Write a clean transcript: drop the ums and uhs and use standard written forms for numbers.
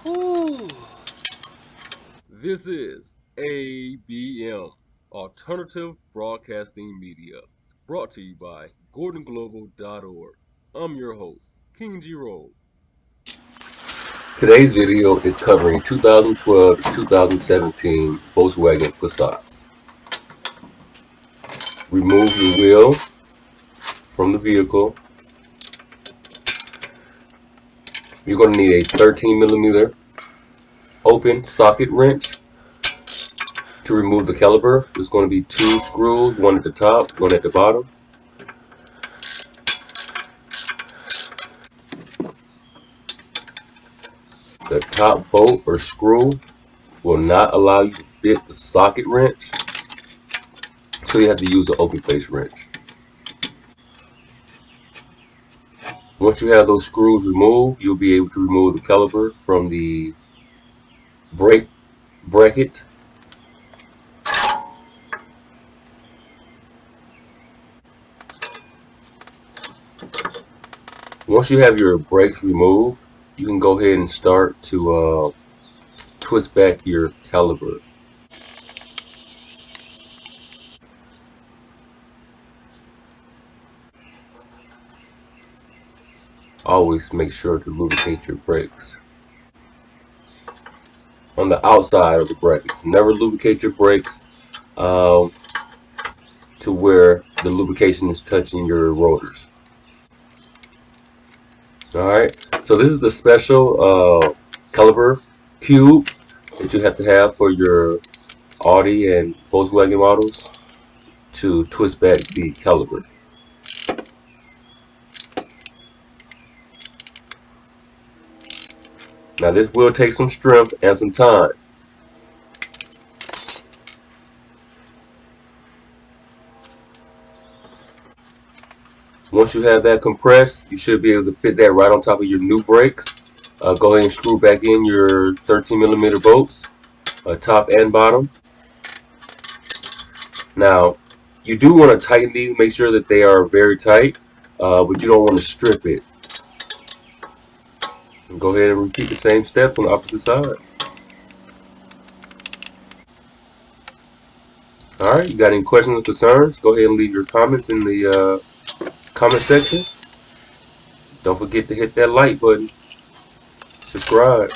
Whew. This is ABM, Alternative Broadcasting Media, brought to you by GordonGlobal.org. I'm your host, King G. Roll. Today's video is covering 2012 to 2017 Volkswagen Passats. Remove the wheel from the vehicle. You're going to need a 13mm open socket wrench. To remove the caliper, there's going to be 2 screws, one at the top, one at the bottom. The top bolt or screw will not allow you to fit the socket wrench, so you have to use an open face wrench. Once you have those screws removed, you'll be able to remove the caliper from the brake bracket. Once you have your brakes removed, you can go ahead and start to twist back your caliper. Always make sure to lubricate your brakes on the outside of the brakes. Never lubricate your brakes to where the lubrication is touching your rotors. Alright, so this is the special caliper cube that you have to have for your Audi and Volkswagen models to twist back the caliper. Now this will take some strength and some time. Once you have that compressed, you should be able to fit that right on top of your new brakes. Go ahead and screw back in your 13mm bolts, top and bottom. Now, you do want to tighten these, make sure that they are very tight, but you don't want to strip it. And go ahead and repeat the same steps on the opposite side. Alright, you got any questions or concerns? Go ahead and leave your comments in the comment section. Don't forget to hit that like button. Subscribe.